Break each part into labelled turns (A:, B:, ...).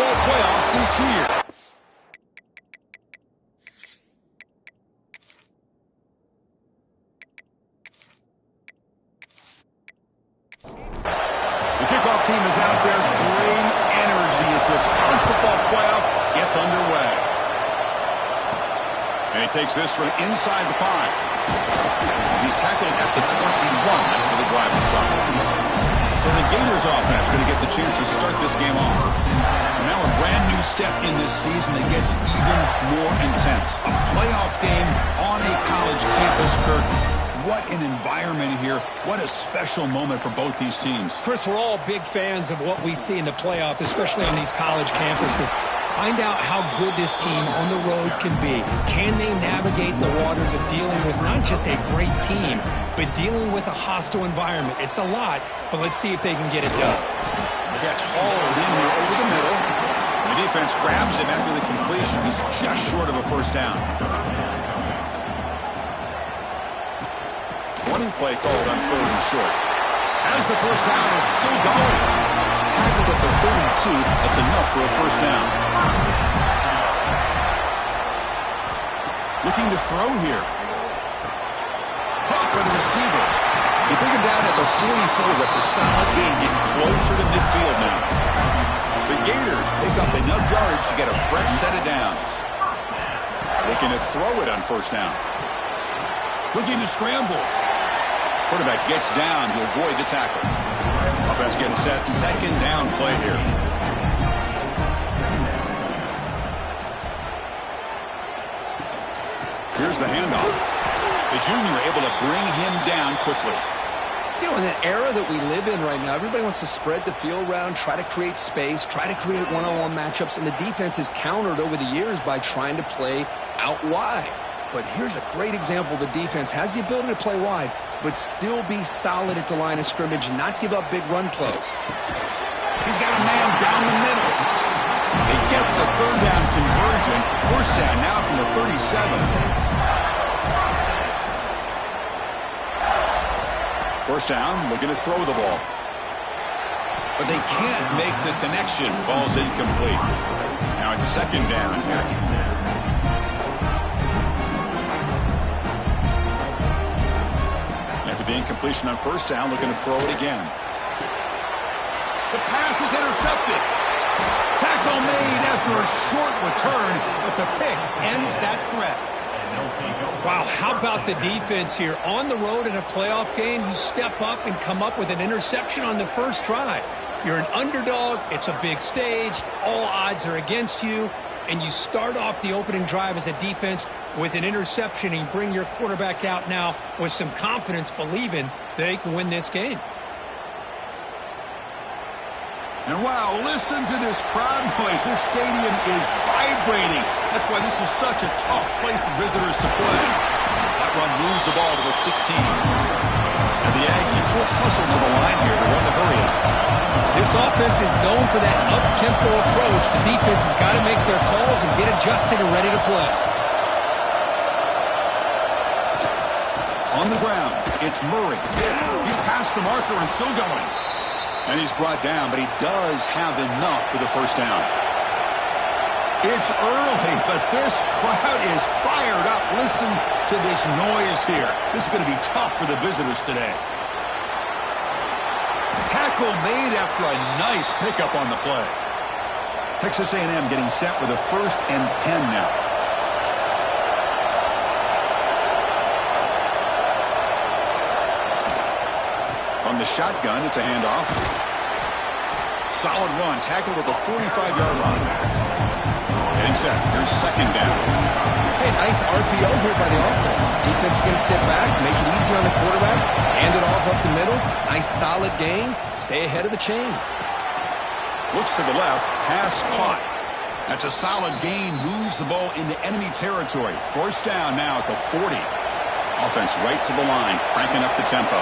A: football playoff is here. The kickoff team is out there. Great energy as this college football playoff gets underway. And he takes this from inside the 5. He's tackled at the 21. That's where the drive will start. So the Gators offense going to get the chance to start this game off. And now a brand new step in this season that gets even more intense. A playoff game on a college campus, Kirk. What an environment here. What a special moment for both these teams.
B: Chris, we're all big fans of what we see in the playoff, especially on these college campuses. Find out how good this team on the road can be. Can they navigate the waters of dealing with not just a great team, but dealing with a hostile environment? It's a lot, but let's see if they can get it done.
A: Catch hauled in here over the middle. The defense grabs him after the completion. He's just short of a first down. Running play called on 3rd and short. As the first down is still going. Tackled at the 32. That's enough for a first down. Looking to throw here. Caught by the receiver. They bring him down at the 44. That's a solid gain, getting closer to midfield now. The Gators pick up enough yards to get a fresh set of downs. Looking to throw it on first down. Looking to scramble. Quarterback gets down to avoid the tackle. Offense getting set. Second down play here. Here's the handoff. The junior able to bring him down quickly.
C: You know, in the era that we live in right now, everybody wants to spread the field around, try to create space, try to create one-on-one matchups, and the defense has countered over the years by trying to play out wide. But here's a great example. The defense has the ability to play wide, but still be solid at the line of scrimmage and not give up big run plays.
A: He's got a man down the middle. They get the third down conversion. First down now from the 37. First down, looking to throw the ball. But they can't make the connection. Ball's incomplete. Now it's second down here. After the incompletion on first down, looking to throw it again. The pass is intercepted. Tackle made after a short return, but the pick ends that threat.
B: Wow, how about the defense here? On the road in a playoff game, you step up and come up with an interception on the first drive. You're an underdog. It's a big stage. All odds are against you. And you start off the opening drive as a defense with an interception, and you bring your quarterback out now with some confidence, believing they can win this game.
A: And wow, listen to this crowd noise. This stadium is vibrating. That's why this is such a tough place for visitors to play. That run moves the ball to the 16. And the Aggies will hustle to the line here to run the hurry up.
B: This offense is known for that up-tempo approach. The defense has got to make their calls and get adjusted and ready to play.
A: On the ground, it's Murray. He's past the marker and still going. And he's brought down, but he does have enough for the first down. It's early, but this crowd is fired up. Listen to this noise here. This is going to be tough for the visitors today. Tackle made after a nice pickup on the play. Texas A&M getting set with a 1st and 10 now. On the shotgun, it's a handoff. Solid run, tackled at the 45-yard line. Getting set. Here's second down.
C: Hey, nice RPO here by the offense. Defense is going to sit back, make it easy on the quarterback, hand it off up the middle. Nice solid gain. Stay ahead of the chains.
A: Looks to the left. Pass caught. That's a solid gain. Moves the ball into enemy territory. First down now at the 40. Offense right to the line, cranking up the tempo.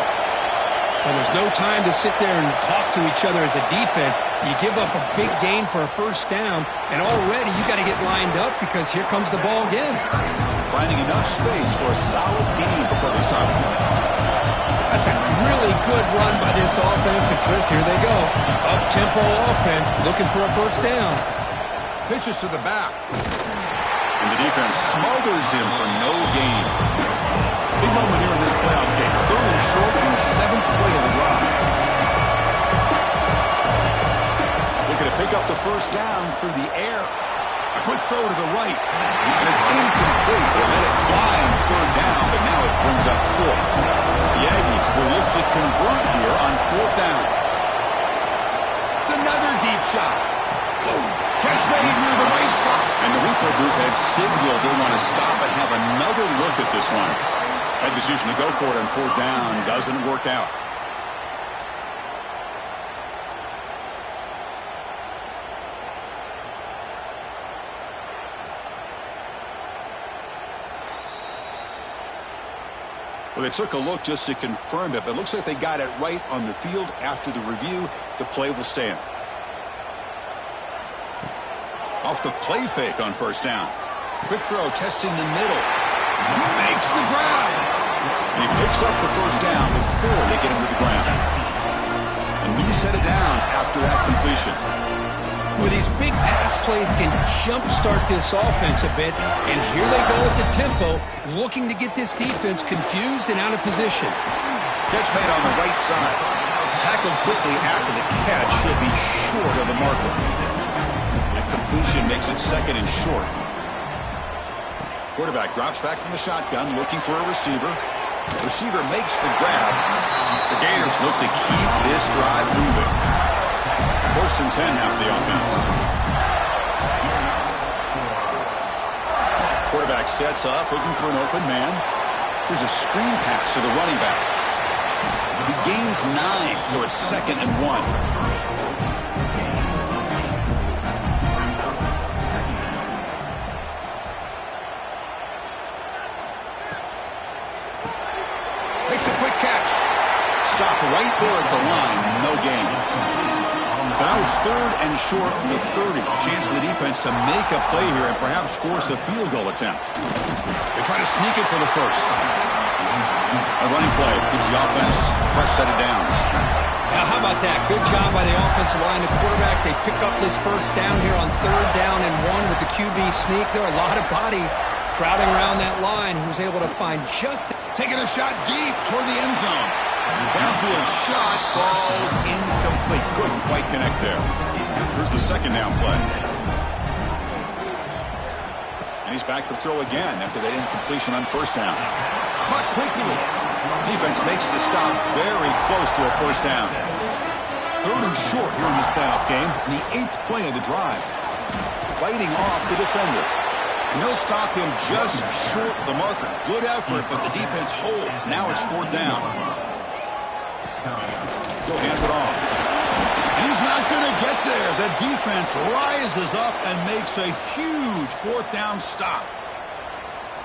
B: And there's no time to sit there and talk to each other as a defense. You give up a big gain for a first down, and already you got to get lined up because here comes the ball again.
A: Finding enough space for a solid gain before they stop.
B: That's a really good run by this offense, and Chris, here they go. Up-tempo offense looking for a first down.
A: Pitches to the back. And the defense smothers him for no gain. Big moment here in this playoff game. 3rd and short in the 7th play of the drive. Looking to pick up the first down through the air. A quick throw to the right. And it's incomplete. They let it fly on 3rd down, but now it brings up 4th. The Aggies will look to convert here on 4th down. It's another deep shot. Catch made near the right side. And the replay booth has signaled they want to stop and have another look at this one. That decision to go for it on 4th down doesn't work out. Well, they took a look just to confirm it, but it looks like they got it right on the field. After the review, the play will stand. Off the play fake on 1st down. Quick throw, testing the middle. He makes the grab. And he picks up the 1st down before they get him to the ground. A new set of downs after that completion.
B: Well, these big pass plays can jumpstart this offense a bit, and here they go at the tempo, looking to get this defense confused and out of position.
A: Catch made on the right side. Tackled quickly after the catch. He'll be short of the marker. And completion makes it 2nd and short. Quarterback drops back from the shotgun, looking for a receiver. Receiver makes the grab. The Gators look to keep this drive moving. 1st and 10 now for the offense. Quarterback sets up, looking for an open man. Here's a screen pass to the running back. He gains 9, so it's 2nd and 1. Makes a quick catch. Stop right there at the line. No gain. So now it's 3rd and short from the 30. Chance for the defense to make a play here and perhaps force a field goal attempt. They try to sneak it for the 1st. A running play gives the offense a fresh set of downs.
B: Now, how about that? Good job by the offensive line. The quarterback, they pick up this 1st down here on 3rd down and 1 with the QB sneak. There are a lot of bodies crowding around that line. He was able to find just...
A: Taking a shot deep toward the end zone. Downfield shot falls incomplete. Couldn't quite connect there. Here's the 2nd down play. And he's back to throw again after that incompletion on 1st down. Caught quickly. Defense makes the stop very close to a 1st down. 3rd and short here in this playoff game. The 8th play of the drive. Fighting off the defender. And they'll stop him just short of the marker. Good effort, but the defense holds. Now it's 4th down. He'll hand it off. He's not going to get there. The defense rises up and makes a huge 4th down stop.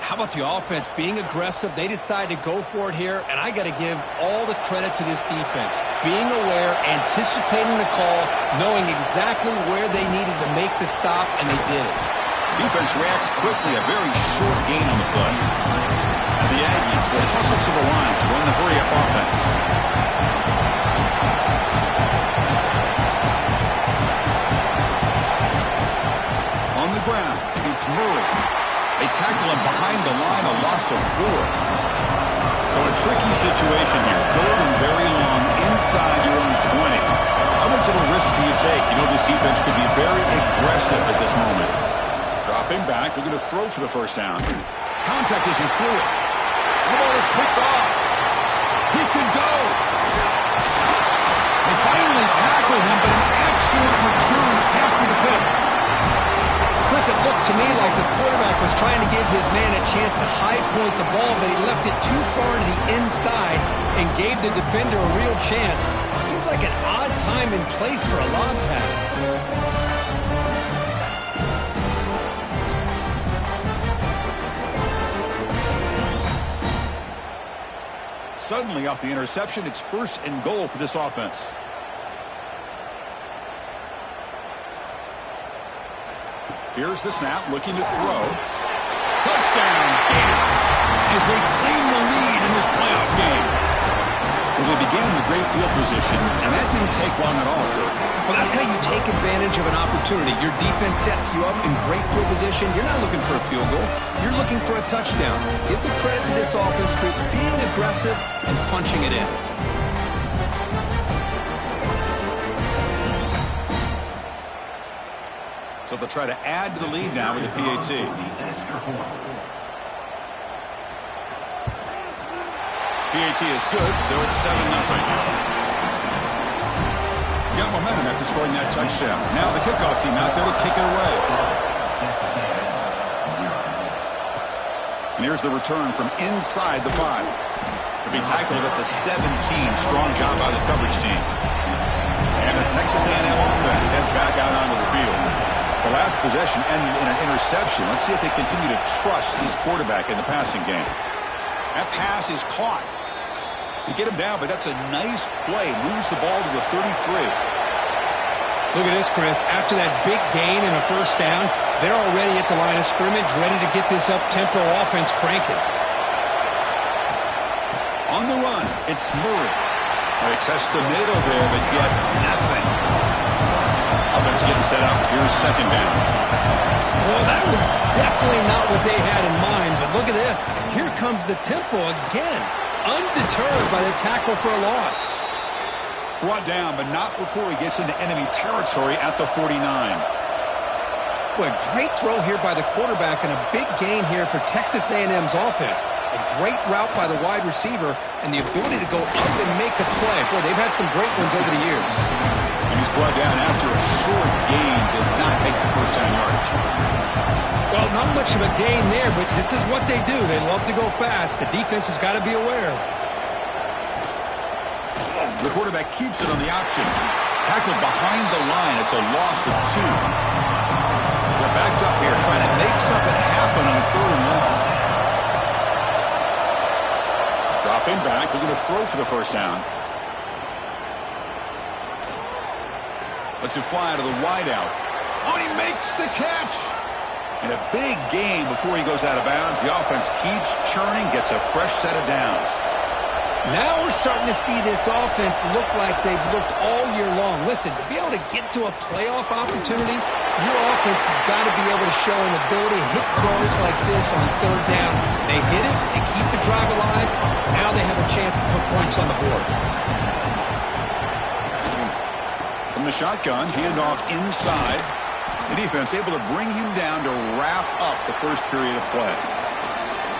B: How about the offense being aggressive? They decide to go for it here, and I got to give all the credit to this defense. Being aware, anticipating the call, knowing exactly where they needed to make the stop, and they did it.
A: Defense reacts quickly, a very short gain on the play. And the Aggies will hustle to the line to run the hurry-up offense. On the ground, it's Murray. They tackle him behind the line, a loss of 4. So a tricky situation here. 3rd and very long inside your own 20. How much of a risk do you take? You know this defense could be very aggressive at this moment. Dropping back, looking to throw for the 1st down. Contact as he threw it. The ball is picked off. He could go. They finally tackle him, but an excellent return after the pick.
B: Chris, it looked to me like the quarterback was trying to give his man a chance to high point the ball, but he left it too far to the inside and gave the defender a real chance. Seems like an odd time and place for a lob pass.
A: Suddenly, off the interception, it's 1st and goal for this offense. Here's the snap, looking to throw. Touchdown, Gators, as they claim the lead in this playoff game. Well, they began with great field position, and that didn't take long at all.
C: Well, that's how you take advantage of an opportunity. Your defense sets you up in great field position. You're not looking for a field goal. You're looking for a touchdown. Give the credit to this offense for being aggressive and punching it in.
A: So they'll try to add to the lead now with the PAT. PAT is good, so it's 7-0. Got momentum after scoring that touchdown. Now the kickoff team out there to kick it away. And here's the return from inside the 5. To be tackled at the 17. Strong job by the coverage team. And the Texas A&M offense heads back out onto the field. The last possession ended in an interception. Let's see if they continue to trust this quarterback in the passing game. That pass is caught. They get him down, but that's a nice play. Moves the ball to the 33.
B: Look at this, Chris. After that big gain and a first down, they're already at the line of scrimmage, ready to get this up-tempo offense cranking.
A: On the run, it's Murray. They test the middle there, but get nothing. Offense getting set up. Here's second down.
B: Well, that was definitely not what they had in mind, but look at this. Here comes the tempo again. Undeterred by the tackle for a loss.
A: Brought down, but not before he gets into enemy territory at the 49.
C: Boy, great throw here by the quarterback and a big gain here for Texas A&M's offense. A great route by the wide receiver and the ability to go up and make a play. Boy, they've had some great ones over the years.
A: And he's brought down after a short gain. Does not make the first-time yardage.
B: Well, not much of a gain there, but this is what they do. They love to go fast. The defense has got to be aware.
A: The quarterback keeps it on the option. Tackled behind the line. It's a loss of 2. They're backed up here trying to make something happen on 3rd and long. Dropping back. Looking to throw for the first down. Lets it fly to the wideout. Oh, he makes the catch. And a big gain before he goes out of bounds. The offense keeps churning, gets a fresh set of downs.
B: Now we're starting to see this offense look like they've looked all year long. Listen, to be able to get to a playoff opportunity, your offense has got to be able to show an ability to hit throws like this on 3rd down. They hit it, they keep the drive alive. Now they have a chance to put points on the board.
A: From the shotgun, handoff inside. The defense able to bring him down to wrap up the first period of play.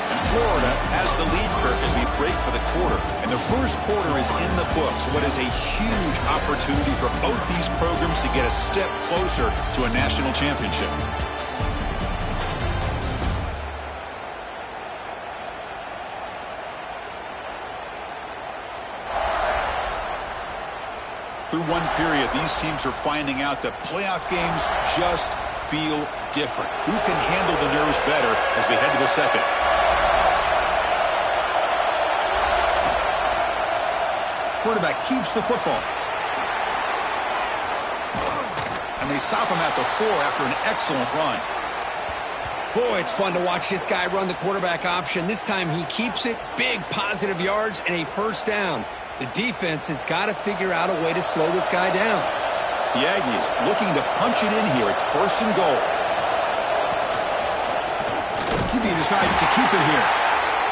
A: And Florida has the lead, Kirk, as we break for the quarter. And the first quarter is in the books. What is a huge opportunity for both these programs to get a step closer to a national championship. Through one period, these teams are finding out that playoff games just feel different. Who can handle the nerves better as we head to the second? Quarterback keeps the football. And they stop him at the 4 after an excellent run.
C: Boy, it's fun to watch this guy run the quarterback option. This time he keeps it. Big positive yards and a first down. The defense has got to figure out a way to slow this guy down.
A: The Aggies looking to punch it in here. It's 1st and goal. QB decides to keep it here.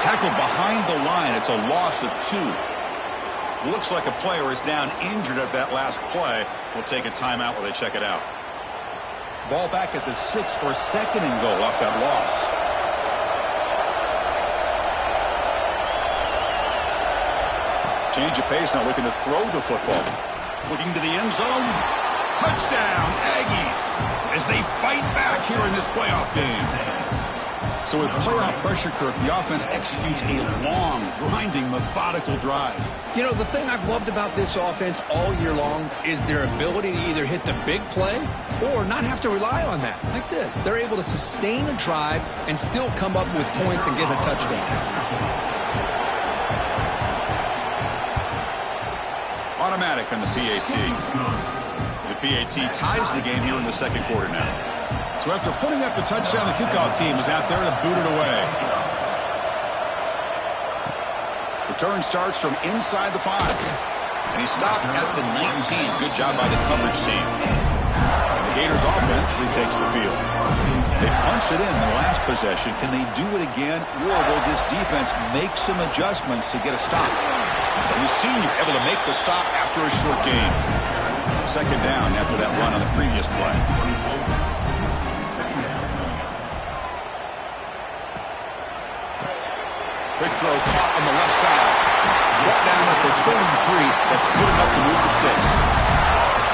A: Tackled behind the line. It's a loss of 2. Looks like a player is down injured at that last play. We'll take a timeout while they check it out. Ball back at the 6 for 2nd and goal off that loss. Change of pace now, looking to throw the football. Looking to the end zone. Touchdown, Aggies, as they fight back here in this playoff game. So with playoff pressure, Kirk, the offense executes a long, grinding, methodical drive.
C: You know, the thing I've loved about this offense all year long is their ability to either hit the big play or not have to rely on that. Like this, they're able to sustain a drive and still come up with points and get a touchdown.
A: Automatic on the PAT. The PAT ties the game here in the second quarter now. So after putting up a touchdown, the kickoff team is out there to boot it away. Return starts from inside the 5. And he stopped at the 19. Good job by the coverage team. The Gators offense retakes the field. They punched it in the last possession. Can they do it again, or will this defense make some adjustments to get a stop? And the senior able to make the stop after a short gain. Second down after that run on the previous play. Quick throw caught on the left side. Brought down at the 33. That's good enough to move the sticks.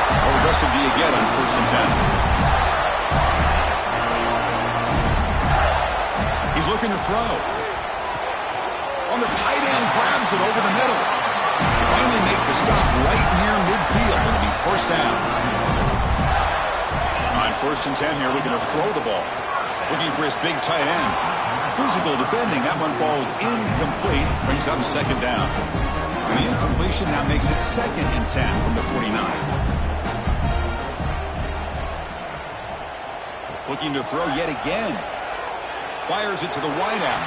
A: How aggressive do you get on 1st and 10? He's looking to throw. On the tight end, grabs it over the middle. Finally make the stop right near midfield. It'll be 1st down. On 1st and 10 here, looking to throw the ball. Looking for his big tight end. Physical defending. That one falls incomplete. Brings up 2nd down. The incompletion now makes it 2nd and 10 from the 49. Looking to throw yet again. Fires it to the wideout.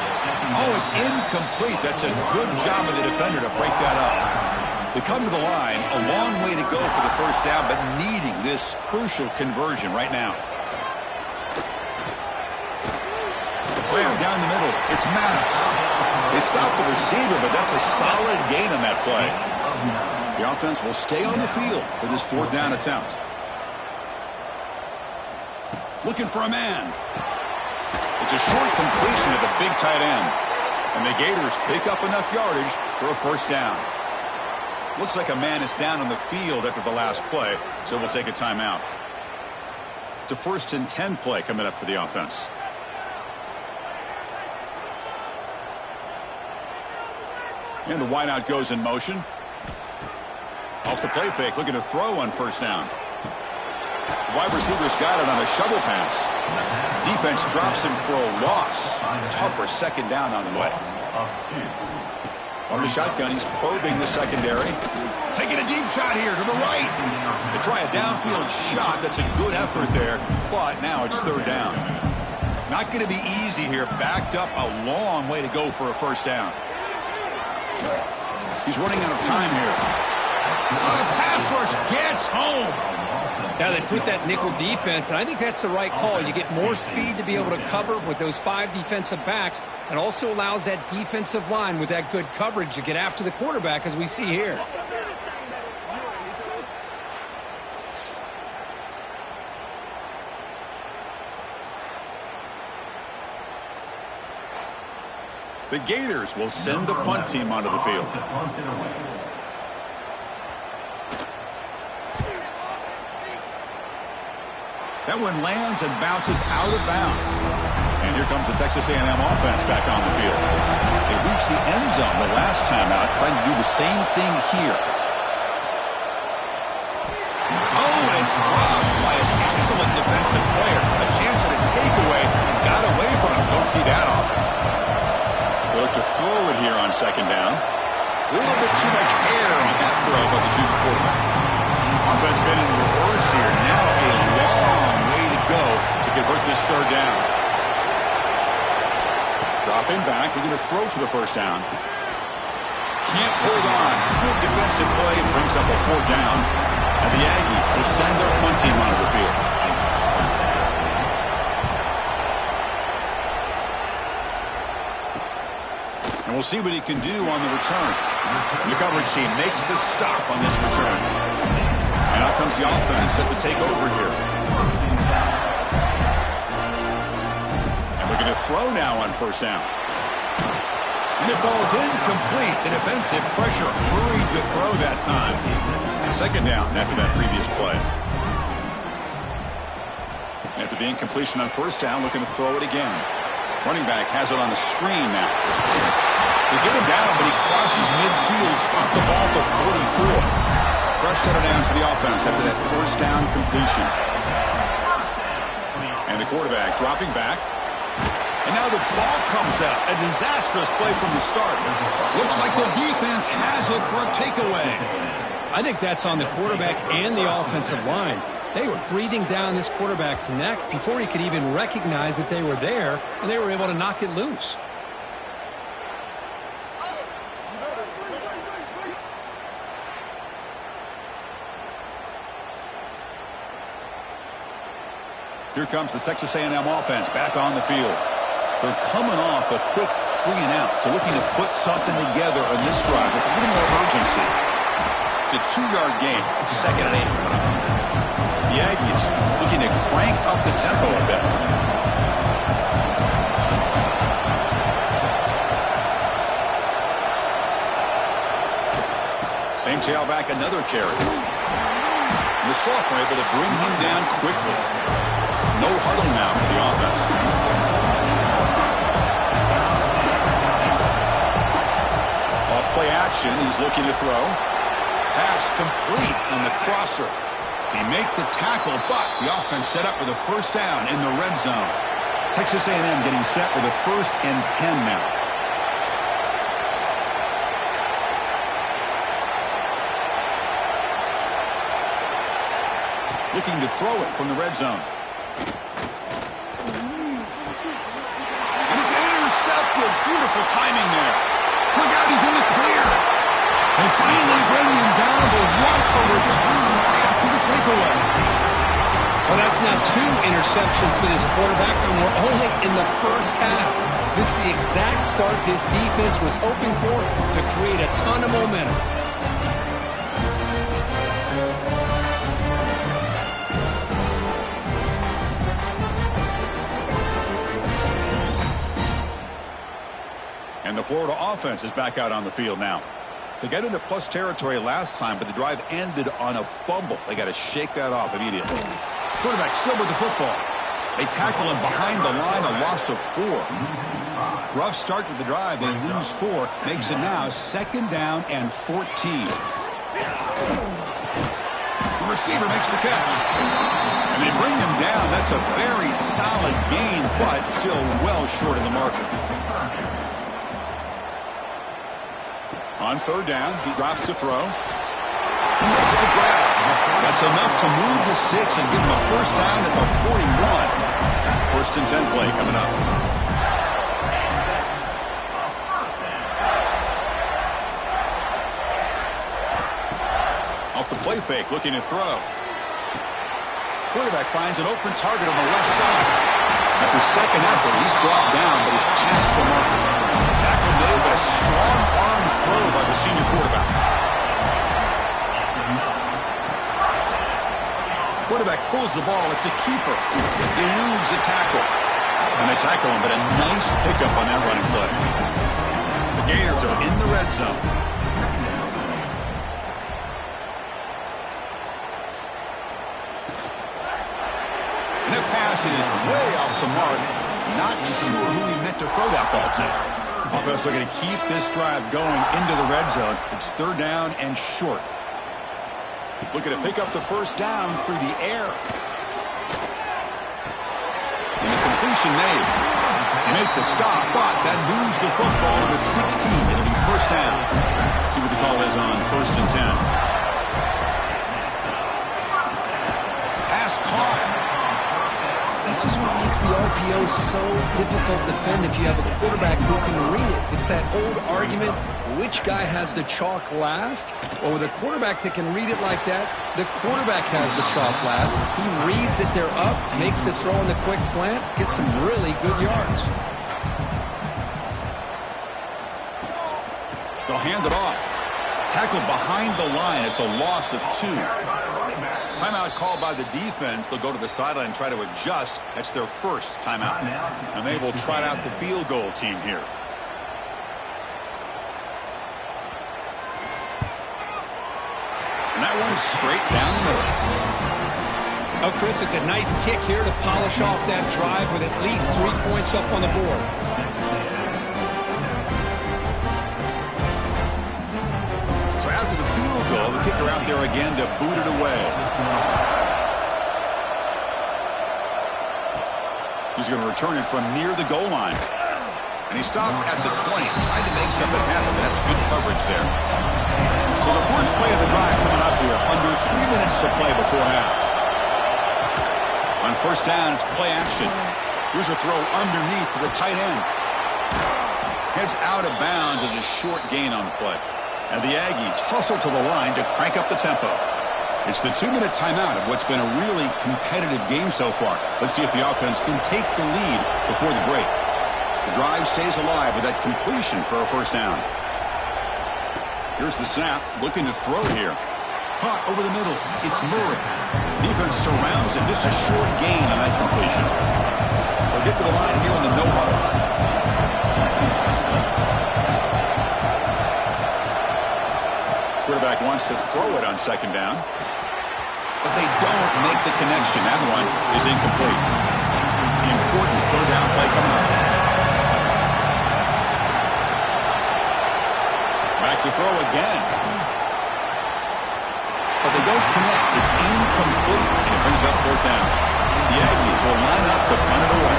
A: Oh, it's incomplete. That's a good job of the defender to break that up. They come to the line. A long way to go for the 1st down, but needing this crucial conversion right now. Down the middle, it's Maddox. They stop the receiver, but that's a solid gain on that play. The offense will stay on the field for this 4th down attempt. Looking for a man. It's a short completion of the big tight end. And the Gators pick up enough yardage for a 1st down. Looks like a man is down on the field after the last play, so we'll take a timeout. It's a 1st and 10 play coming up for the offense. And the wideout goes in motion. Off the play fake, looking to throw on 1st down. The wide receiver's got it on a shovel pass. Defense drops him for a loss. Tougher 2nd down on the way. On the shotgun, he's probing the secondary. Taking a deep shot here to the right. They try a downfield shot. That's a good effort there, but now it's 3rd down. Not going to be easy here. Backed up a long way to go for a 1st down. He's running out of time here. The pass rush gets home.
B: Now they put that nickel defense, and I think that's the right call. You get more speed to be able to cover with those 5 defensive backs, and also allows that defensive line with that good coverage to get after the quarterback, as we see here.
A: The Gators will send the punt team onto the field. That one lands and bounces out of bounds. And here comes the Texas A&M offense back on the field. They reached the end zone the last time out, trying to do the same thing here. Oh, and it's dropped by an excellent defensive player. A chance at a takeaway. Got away from him. Don't see that often. They look to throw it here on 2nd down. A little bit too much air on that throw by the junior quarterback. Offense been in reverse here. Now a long way to go to convert this 3rd down. Dropping back. We're going to throw for the 1st down. Can't hold on. Good defensive play. Brings up a 4th down. And the Aggies will send their punt team onto the field. And we'll see what he can do on the return. The coverage team makes the stop on this return. And out comes the offense set to take over here. And we're going to throw now on 1st down. And it falls incomplete. The defensive pressure hurried to throw that time. 2nd down after that previous play. After the incompletion on 1st down, looking to throw it again. Running back has it on the screen now. They get him down, but he crosses midfield, spot the ball to 44. Fresh set of downs for the offense after that 1st down completion. And the quarterback dropping back. And now the ball comes out. A disastrous play from the start. Looks like the defense has it for a takeaway.
B: I think that's on the quarterback and the offensive line. They were breathing down this quarterback's neck before he could even recognize that they were there, and they were able to knock it loose.
A: Here comes the Texas A&M offense back on the field. They're coming off a quick 3-and-out, so looking to put something together on this drive with a little more urgency. It's a 2-yard gain, 2nd and 8 coming up. The Aggies looking to crank up the tempo a bit. Same tailback, another carry. The sophomore able to bring him down quickly. No huddle now for the offense. Off play action, he's looking to throw. Pass complete on the crosser. He make the tackle, but the offense set up with a first down in the red zone. Texas A&M getting set with a 1st and 10 now. Looking to throw it from the red zone. And it's intercepted. Beautiful timing there. Look out, he's in the clear. They finally bring him down, but what a return after the takeaway.
B: Well, that's now 2 interceptions for this quarterback, and we're only in the first half. This is the exact start this defense was hoping for to create a ton of momentum.
A: And the Florida offense is back out on the field now. They got into plus territory last time, but the drive ended on a fumble. They got to shake that off immediately. Quarterback still with the football. They tackle him behind the line, a loss of 4. Rough start to the drive. They lose 4. Makes it now 2nd down and 14. The receiver makes the catch. And they bring him down. That's a very solid gain, but still well short of the marker. On 3rd down, he drops to throw. He makes the grab. That's enough to move the sticks and give him a first down at the 41. 1st and 10 play coming up. Off the play fake, looking to throw. Quarterback finds an open target on the left side. After 2nd effort, he's brought down, but he's past the marker. Tackle made, but a strong arm throw by the senior quarterback. Quarterback pulls the ball. It's a keeper. He eludes a tackle. And they tackle him, but a nice pickup on that running play. The Gators are in the red zone. And that pass is way off the mark. Not sure who he meant to throw that ball to. Offense looking to keep this drive going into the red zone. It's 3rd down and short. Looking to pick up the first down through the air. And the completion made. They make the stop, but that moves the football to the 16. It'll be first down. See what the call is on 1st and 10. Pass caught.
C: This is what makes the RPO so difficult to defend if you have a quarterback who can read it. It's that old argument, which guy has the chalk last? Well, with a quarterback that can read it like that, the quarterback has the chalk last. He reads that they're up, makes the throw in the quick slant, gets some really good yards.
A: They'll hand it off. Tackled behind the line. It's a loss of 2. Timeout called by the defense. They'll go to the sideline and try to adjust. That's their first timeout. And they will try out the field goal team here. And that one's straight down the middle.
B: Oh, Chris, it's a nice kick here to polish off that drive with at least 3 points up on the board.
A: So after the field goal, the kicker out there again to boot it away. He's going to return it from near the goal line. And he stopped at the 20, trying to make something happen, but that's good coverage there. So the first play of the drive coming up here, under 3 minutes to play before half. On first down, it's play action. Here's a throw underneath to the tight end. Heads out of bounds as a short gain on the play. And the Aggies hustle to the line to crank up the tempo. It's the 2-minute timeout of what's been a really competitive game so far. Let's see if the offense can take the lead before the break. The drive stays alive with that completion for a first down. Here's the snap, looking to throw here. Caught over the middle. It's Murray. Defense surrounds him. Just a short gain on that completion. They'll get to the line here in the no huddle. Quarterback wants to throw it on second down. But they don't make the connection. That one is incomplete. The important third down play coming up. Back to throw again. But they don't connect. It's incomplete, and it brings up fourth down. The Aggies will line up to punt it away.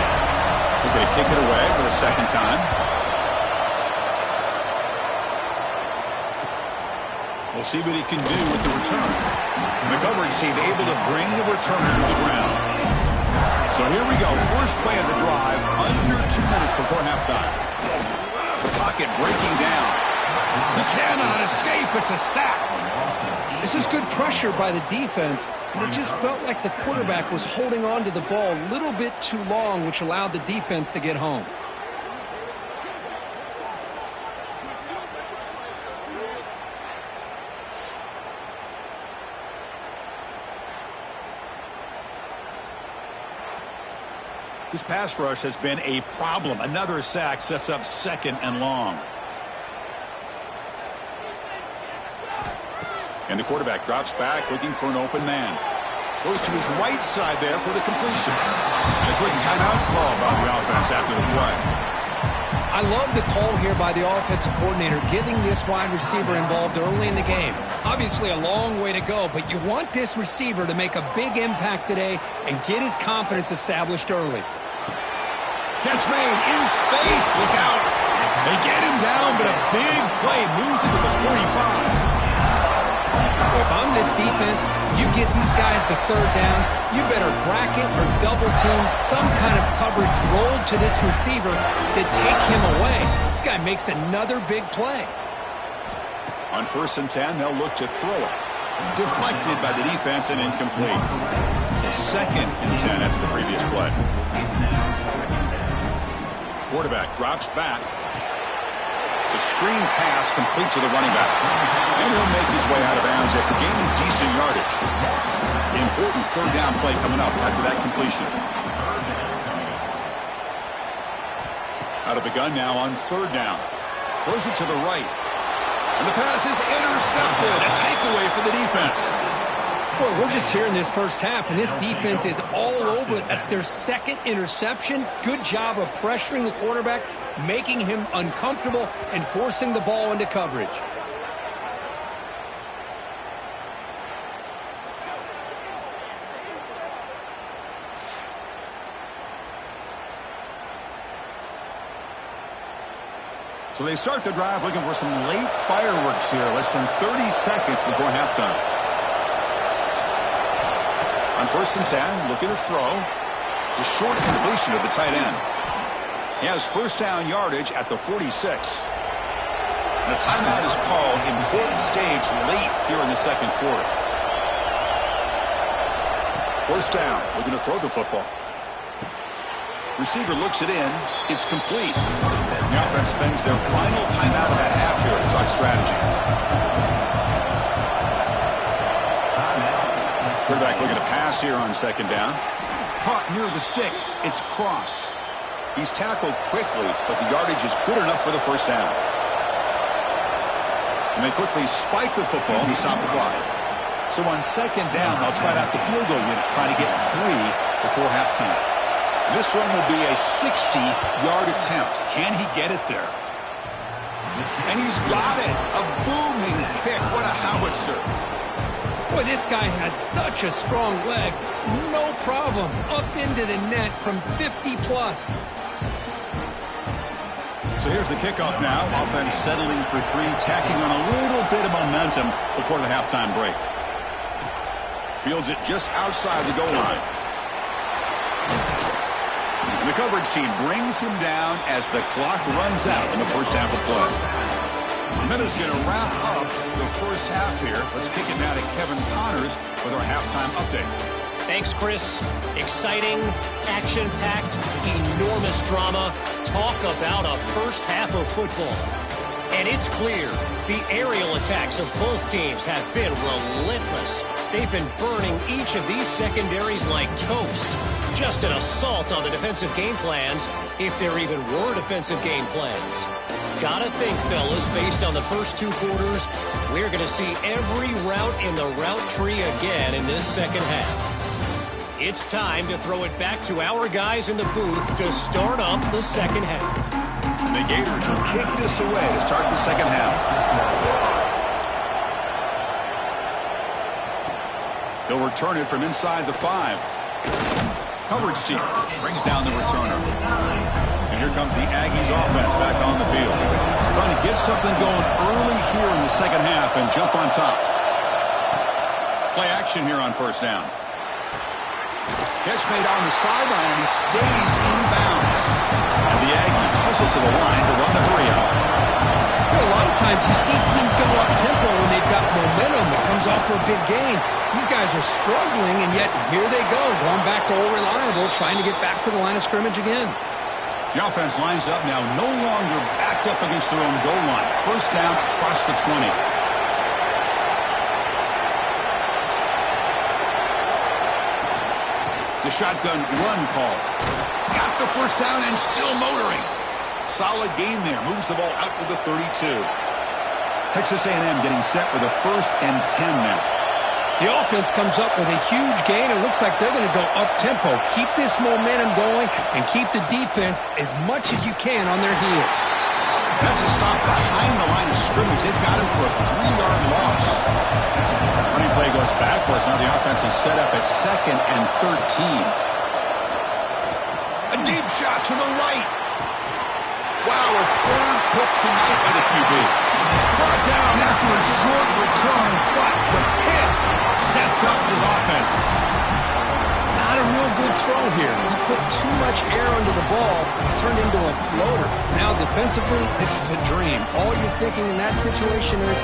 A: They're going to kick it away for the second time. We'll see what he can do with the return. The coverage team able to bring the returner to the ground. So here we go. First play of the drive, under 2 minutes before halftime. The pocket breaking down. He cannot escape. It's a sack.
C: This is good pressure by the defense, but it just felt like the quarterback was holding on to the ball a little bit too long, which allowed the defense to get home.
A: This pass rush has been a problem. Another sack sets up second and long. And the quarterback drops back looking for an open man. Goes to his right side there for the completion. And a quick timeout call by the offense after the play.
B: I love the call here by the offensive coordinator, getting this wide receiver involved early in the game. Obviously a long way to go, but you want this receiver to make a big impact today and get his confidence established early.
A: Catch made in space. Look out. They get him down, but a big play moves into the 45.
B: If I'm this defense, you get these guys to third down, you better bracket or double team some kind of coverage rolled to this receiver to take him away. This guy makes another big play.
A: On 1st and 10, they'll look to throw it. Deflected by the defense and incomplete. So 2nd and 10 after the previous play. Quarterback drops back. It's a screen pass complete to the running back. And he'll make his way out of bounds after gaining decent yardage. The important third down play coming up after that completion. Out of the gun now on 3rd down. Throws it to the right. And the pass is intercepted. A takeaway for the defense.
B: Well, we're just here in this first half, and this defense is all over it. That's their 2nd interception. Good job of pressuring the quarterback, making him uncomfortable, and forcing the ball into coverage.
A: So they start the drive looking for some late fireworks here. Less than 30 seconds before halftime. On 1st and 10, looking to throw. It's a short completion of the tight end. He has first down yardage at the 46. And a timeout is called. Important stage late here in the 2nd quarter. First down, looking to throw the football. Receiver looks it in. It's complete. The offense spends their final timeout of the half here to talk strategy. Quarterback looking to pass here on 2nd down. Caught near the sticks. It's Cross. He's tackled quickly, but the yardage is good enough for the first down. And they quickly spike the football and stop the clock. So on 2nd down, they'll try out the field goal unit, trying to get 3 before halftime. This one will be a 60-yard attempt. Can he get it there? And he's got it. A booming kick. What a howitzer.
B: Boy, this guy has such a strong leg. No problem. Up into the net from 50-plus.
A: So here's the kickoff now. Offense settling for 3, tacking on a little bit of momentum before the halftime break. Fields it just outside the goal line. And the coverage team brings him down as the clock runs out in the first half of play. The minute's going to wrap up the first half here. Let's kick it now to Kevin Connors with our halftime update.
D: Thanks, Chris. Exciting, action-packed, enormous drama. Talk about a first half of football. And it's clear the aerial attacks of both teams have been relentless. They've been burning each of these secondaries like toast. Just an assault on the defensive game plans, if there even were defensive game plans. Gotta think, fellas, based on the first two quarters, we're going to see every route in the route tree again in this second half. It's time to throw it back to our guys in the booth to start up the second half.
A: The Gators will kick this away to start the second half. They'll return it from inside the 5. Coverage team brings down the returner. And here comes the Aggies offense back on the field. Trying to get something going early here in the second half and jump on top. Play action here on first down. Catch made on the sideline, and he stays in bounds. And the Aggies hustle to the line to run the hurry up.
C: Well, a lot of times you see teams go up-tempo when they've got momentum. It comes off for a big gain. These guys are struggling, and yet here they go, going back to old reliable, trying to get back to the line of scrimmage again.
A: The offense lines up now, no longer backed up against their own goal line. First down across the 20. It's a shotgun run call. Got the first down and still motoring. Solid gain there. Moves the ball out to the 32. Texas A&M getting set with a 1st and 10 now.
C: The offense comes up with a huge gain. It looks like they're going to go up-tempo. Keep this momentum going and keep the defense as much as you can on their heels.
A: That's a stop behind the line of scrimmage. They've got him for a 3-yard loss. Running play goes backwards. Now the offense is set up at 2nd and 13. A deep shot to the right. Wow, a 3rd pick tonight by the QB. Brought down after a short return, but the hit sets up his offense.
C: Not a real good throw here. He put too much air under the ball, turned into a floater. Now defensively, this is a dream. All you're thinking in that situation is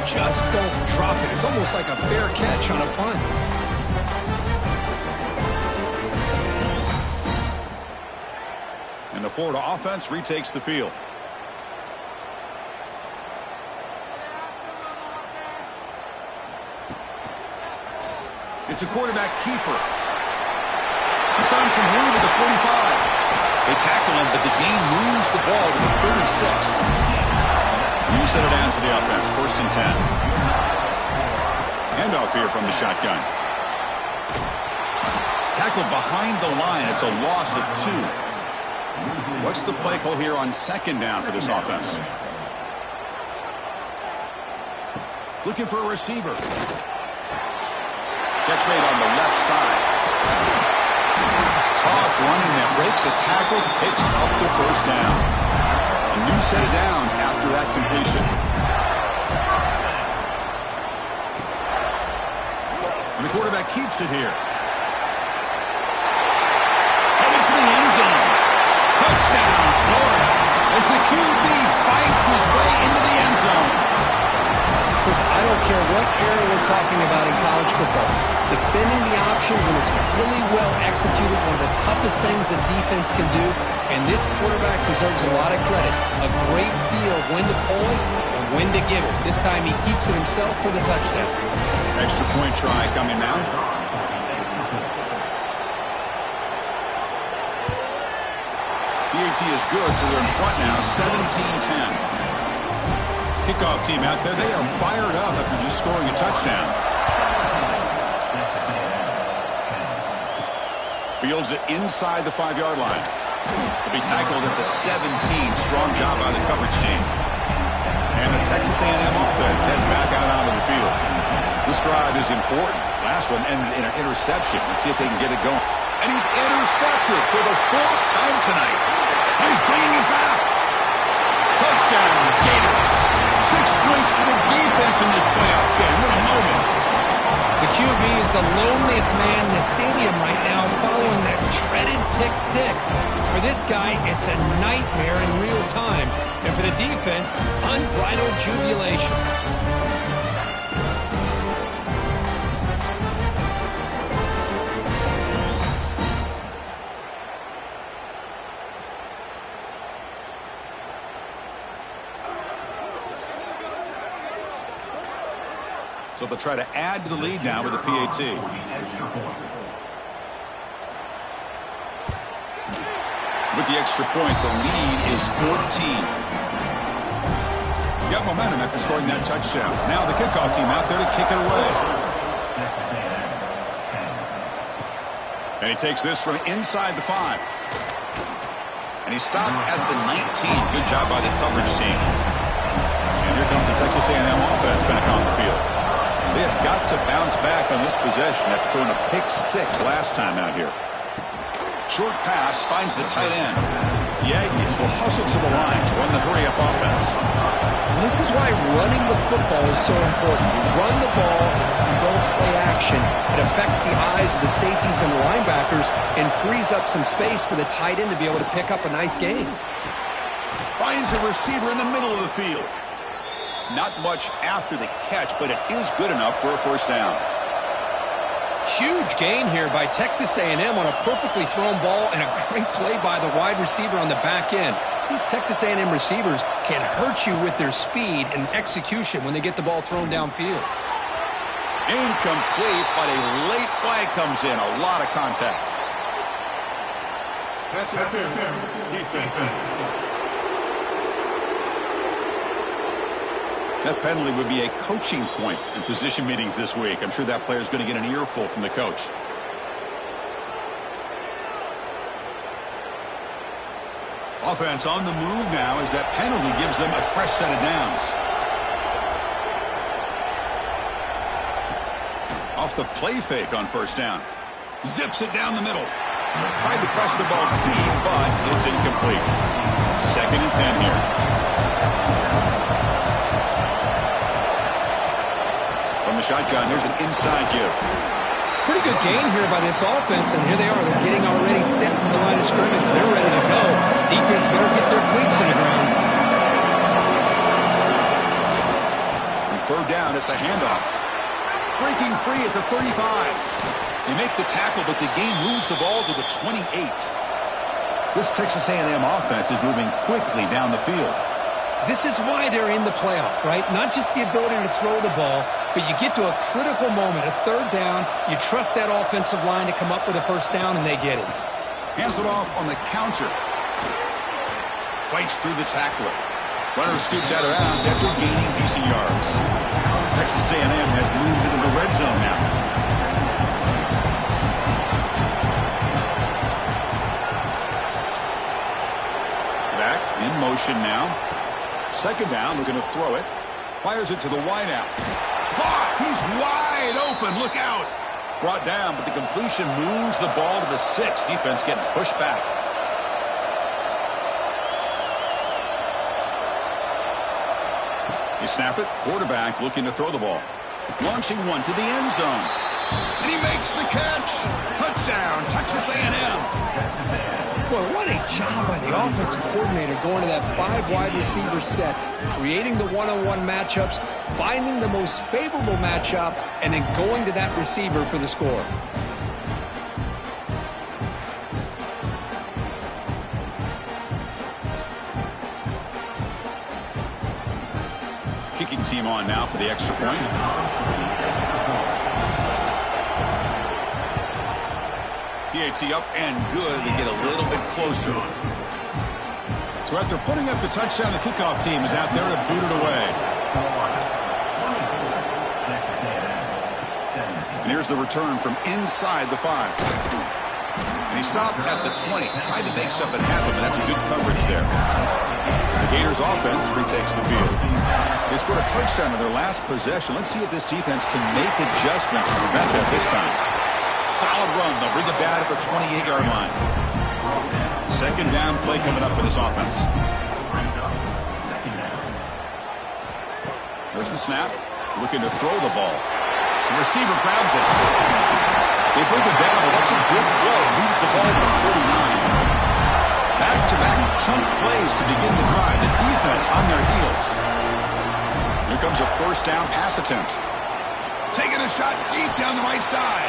C: just don't drop it. It's almost like a fair catch on a punt.
A: And the Florida offense retakes the field. It's a quarterback keeper. He's found some room at the 45. They tackle him, but the gain moves the ball to the 36. You set it down to the offense. 1st and 10. Handoff here from the shotgun. Tackled behind the line. It's a loss of 2. What's the play call here on 2nd down for this offense? Looking for a receiver. Catch made on the left side. Tough running that breaks a tackle, picks up the 1st down. A new set of downs after that completion. And the quarterback keeps it here. Headed for the end zone. Touchdown, Florida, as the QB fights his way into the end zone.
C: Because I don't care what era we're talking about in college football. Defending the option when it's really well executed, one of the toughest things that defense can do, and this quarterback deserves a lot of credit. A great feel of when to pull it and when to give it. This time he keeps it himself for the touchdown.
A: Extra point try coming now. BAT is good, so they're in front now, 17-10. Kickoff team out there, they are fired up after just scoring a touchdown. Fields it inside the 5-yard line. He'll be tackled at the 17. Strong job by the coverage team. And the Texas A&M offense heads back out onto the field. This drive is important. Last one ended in an interception. Let's see if they can get it going. And he's intercepted for the 4th time tonight. And he's bringing it back. Touchdown, Gators. 6 points for the defense in this playoff game. What a moment.
C: The QB is the loneliest man in the stadium right now following that dreaded pick 6. For this guy, it's a nightmare in real time. And for the defense, unbridled jubilation.
A: but they'll try to add to the lead now with a PAT. With the extra point, the lead is 14. Got momentum after scoring that touchdown. Now the kickoff team out there to kick it away. And he takes this from inside the 5. And he stopped at the 19. Good job by the coverage team. And here comes the Texas A&M offense back on the field. They have got to bounce back on this possession after throwing a pick 6 last time out here. Short pass finds the tight end. The Aggies will hustle to the line to run the hurry-up offense.
C: This is why running the football is so important. You run the ball, and if you go play action, it affects the eyes of the safeties and the linebackers and frees up some space for the tight end to be able to pick up a nice gain.
A: Finds a receiver in the middle of the field. Not much after the catch, but it is good enough for a first down.
B: Huge gain here by Texas A&M on a perfectly thrown ball and a great play by the wide receiver on the back end. These Texas A&M receivers can hurt you with their speed and execution when they get the ball thrown downfield.
A: Incomplete, but a late flag comes in. A lot of contact. That penalty would be a coaching point in position meetings this week. I'm sure that player is going to get an earful from the coach. Offense on the move now as that penalty gives them a fresh set of downs. Off the play fake on first down. Zips it down the middle. Tried to press the ball deep, but it's incomplete. 2nd and 10 here. From the shotgun, here's an inside give.
B: Pretty good gain here by this offense, and here they are. They're getting already set to the line of scrimmage. They're ready to go. Defense better get their cleats in the ground.
A: And 3rd down, it's a handoff. Breaking free at the 35. They make the tackle, but the game moves the ball to the 28. This Texas A&M offense is moving quickly down the field.
B: This is why they're in the playoff, right? Not just the ability to throw the ball, but you get to a critical moment, a 3rd down, you trust that offensive line to come up with a first down, and they get it.
A: Hands it off on the counter. Fights through the tackler. Runner scoots out of bounds after gaining decent yards. Texas A&M has moved into the red zone now. Back in motion now. 2nd down, looking to throw it. Fires it to the wideout. Caught! He's wide open. Look out! Brought down, but the completion moves the ball to the 6. Defense getting pushed back. You snap it. Quarterback looking to throw the ball. Launching one to the end zone. And he makes the catch. Touchdown, Texas A&M.
C: Boy, what a job by the offensive coordinator going to that 5 wide receiver set, creating the one-on-one matchups, finding the most favorable matchup, and then going to that receiver for the score.
A: Kicking team on now for the extra point. PAT up and good to get a little bit closer. So after putting up the touchdown, the kickoff team is out there to boot it away. And here's the return from inside the 5. And he stopped at the 20. Tried to make something happen, but that's a good coverage there. The Gators offense retakes the field. They scored a touchdown in their last possession. Let's see if this defense can make adjustments to prevent that this time. Solid run. They'll bring it down at the 28-yard line. 2nd down play coming up for this offense. There's the snap. Looking to throw the ball. The receiver grabs it. They bring it down, but that's a good play. Moves the ball to the 39. Back-to-back chunk plays to begin the drive. The defense on their heels. Here comes a first down pass attempt. Taking a shot deep down the right side.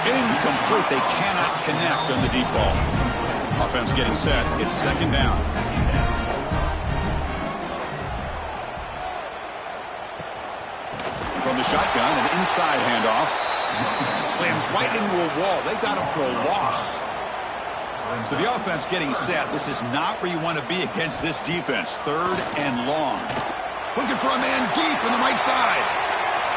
A: Incomplete. They cannot connect on the deep ball. Offense getting set. It's 2nd down. From From the shotgun, an inside handoff. Slams right into a wall. They've got him for a loss. So the offense getting set. This is not where you want to be against this defense. 3rd and long. Looking for a man deep on the right side.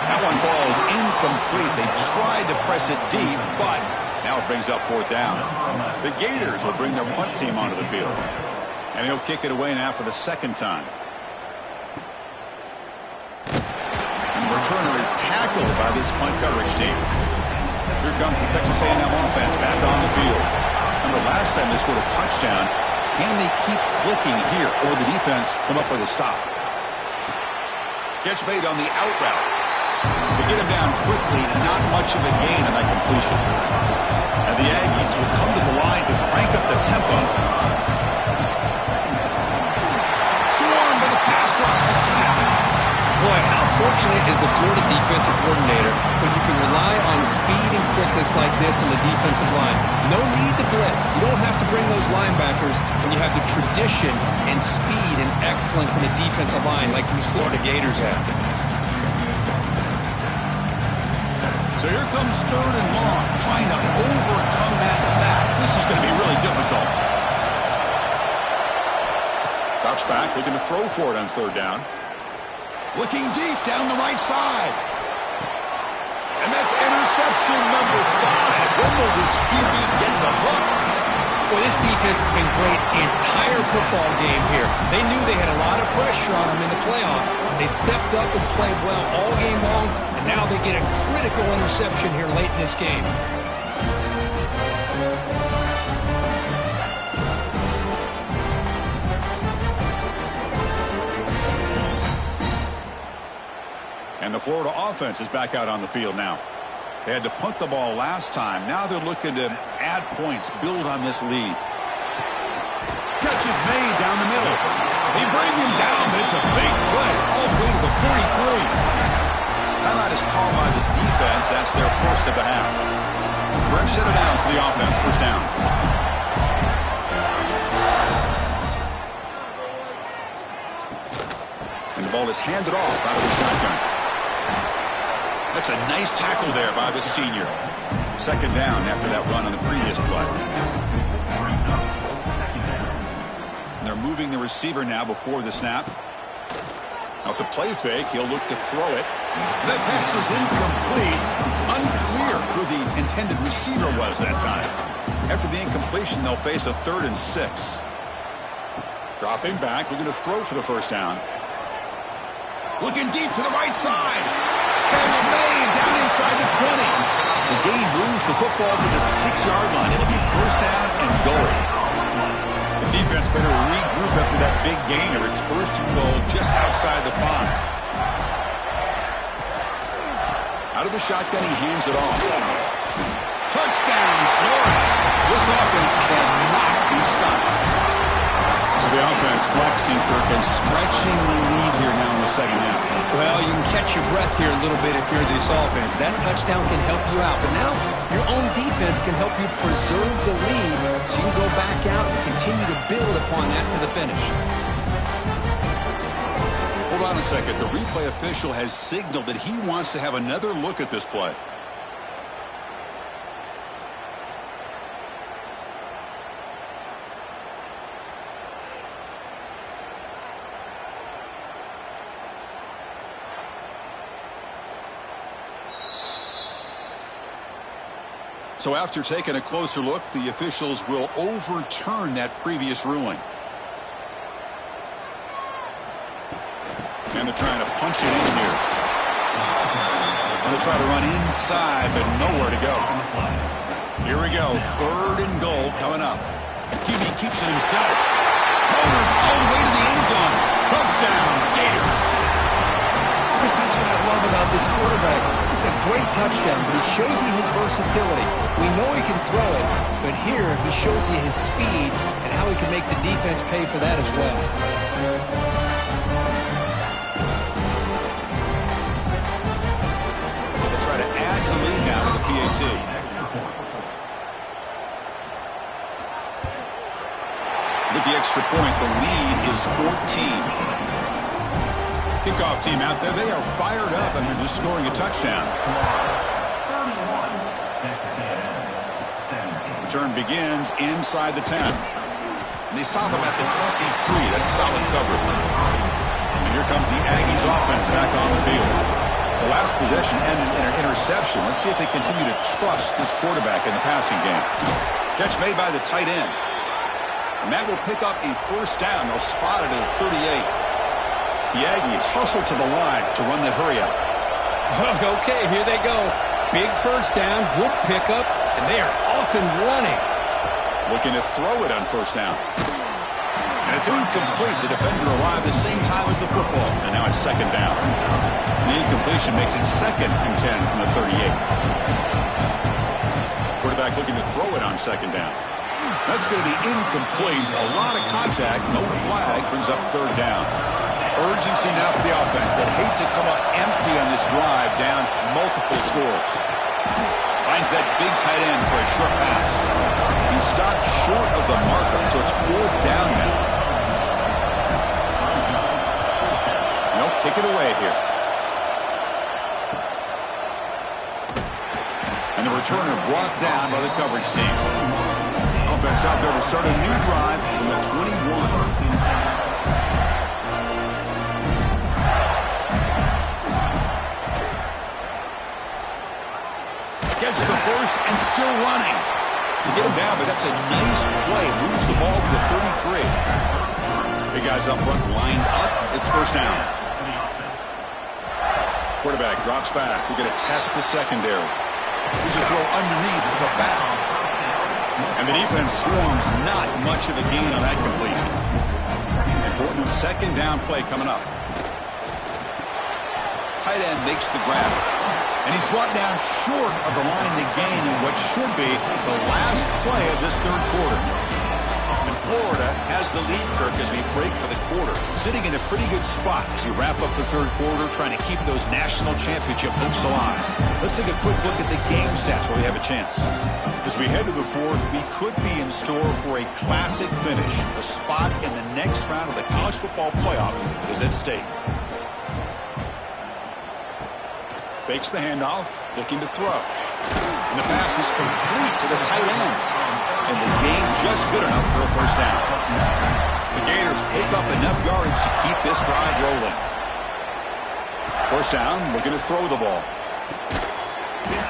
A: That one falls incomplete. They tried to press it deep, but now it brings up 4th down. The Gators will bring their punt team onto the field. And he'll kick it away now for the 2nd time. And the returner is tackled by this punt coverage team. Here comes the Texas A&M offense back on the field. Remember, last time they scored a touchdown. Can they keep clicking here, or the defense come up with a stop? Catch made on the out route. They get him down quickly, not much of a gain on that completion. And the Aggies will come to the line to crank up the tempo. Swarmed by the pass rush.
C: Boy, how fortunate is the Florida defensive coordinator when you can rely on speed and quickness like this on the defensive line. No need to blitz. You don't have to bring those linebackers when you have the tradition and speed and excellence in the defensive line like these Florida Gators have.
A: So here comes 3rd and long, trying to overcome that sack. This is going to be really difficult. Drops back, looking to throw for it on 3rd down. Looking deep down the right side. And that's interception number 5. When will this QB get the hook?
B: Well, this defense has been great the entire football game here. They knew they had a lot of pressure on them in the playoff. They stepped up and played well all game long, and now they get a critical interception here late in this game.
A: And the Florida offense is back out on the field now. They had to punt the ball last time. Now they're looking to add points, build on this lead. Catch is made down the middle. They bring him down, but it's a big play all the way to the 43. Timeout is called by the defense. That's their first of the half. Fresh set of downs for the offense. 1st down. And the ball is handed off out of the shotgun. That's a nice tackle there by the senior. 2nd down after that run on the previous play. And they're moving the receiver now before the snap. Off the play fake, he'll look to throw it. That pass is incomplete. Unclear who the intended receiver was that time. After the incompletion, they'll face a 3rd and 6. Dropping back, looking to throw for the 1st down. Looking deep to the right side. Catch made down inside the 20. The gain moves the football to the 6-yard line. It'll be 1st down and goal. The defense better regroup after that big gainer. It's 1st and goal just outside the 5. Out of the shotgun, he hands it off. Touchdown, Florida. This offense cannot be stopped. So the offense flexing, Kirk, and stretching the lead here now in the 2nd half.
C: Well, you can catch your breath here a little bit if you're this offense. That touchdown can help you out. But now your own defense can help you preserve the lead so you can go back out and continue to build upon that to the finish.
A: Hold on a second. The replay official has signaled that he wants to have another look at this play. So after taking a closer look, the officials will overturn that previous ruling. And they're trying to punch it in here. And they try to run inside, but nowhere to go. Here we go. 3rd and goal coming up. QB keeps it himself. Motors all the way to the end zone. Touchdown, Gators.
C: Chris, that's what I love about this quarterback. It's a great touchdown, but he shows you his versatility. We know he can throw it, but here he shows you his speed and how he can make the defense pay for that as well.
A: They'll try to add the lead now with the PAT. With the extra point, the lead is 14. Kickoff team out there, they are fired up after just scoring a touchdown. Return begins inside the 10. And they stop him at the 23. That's solid coverage. And here comes the Aggies offense back on the field. The last possession ended in an interception. Let's see if they continue to trust this quarterback in the passing game. Catch made by the tight end. And that will pick up a first down. They'll spot it at 38. The Aggies hustle to the line to run the hurry up.
B: Okay, here they go. Big first down, good pickup, and they are off and running.
A: Looking to throw it on first down. And it's incomplete. The defender arrived at the same time as the football. And now it's second down. The incompletion makes it 2nd and 10 from the 38. Quarterback looking to throw it on second down. That's going to be incomplete. A lot of contact. No flag. Brings up third down. Urgency now for the offense that hates to come up empty on this drive, down multiple scores. Finds that big tight end for a short pass. He stopped short of the marker, so it's fourth down now. They'll kick it away here. And the returner brought down by the coverage team. Offense out there will start a new drive from the 21. Gets the first and still running. You get him down, but that's a nice play. Moves the ball to the 33. Big guys up front lined up. It's first down. Quarterback drops back. We're going to test the secondary. Here's a throw underneath to the back. And the defense swarms. Not much of a gain on that completion. Important second down play coming up. Tight end makes the grab. And he's brought down short of the line to gain in what should be the last play of this third quarter. And Florida has the lead, Kirk, as we break for the quarter. Sitting in a pretty good spot as we wrap up the third quarter, trying to keep those national championship hopes alive. Let's take a quick look at the game stats where we have a chance. As we head to the fourth, we could be in store for a classic finish. A spot in the next round of the college football playoff is at stake. Fakes the handoff, looking to throw. And the pass is complete to the tight end. And the gain just good enough for a first down. The Gators pick up enough yardage to keep this drive rolling. First down, looking to throw the ball.